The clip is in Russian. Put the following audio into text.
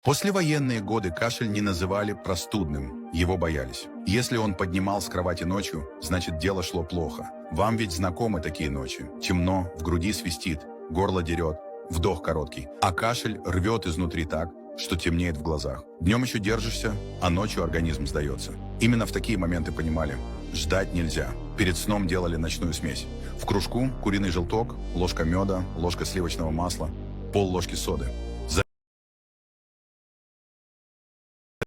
Послевоенные годы кашель не называли простудным, его боялись. Если он поднимал с кровати ночью, значит дело шло плохо. Вам ведь знакомы такие ночи. Темно, в груди свистит, горло дерет, вдох короткий, а кашель рвет изнутри так, что темнеет в глазах. Днем еще держишься, а ночью организм сдается. Именно в такие моменты понимали, ждать нельзя. Перед сном делали ночную смесь. В кружку куриный желток, ложка меда, ложка сливочного масла, пол-ложки соды.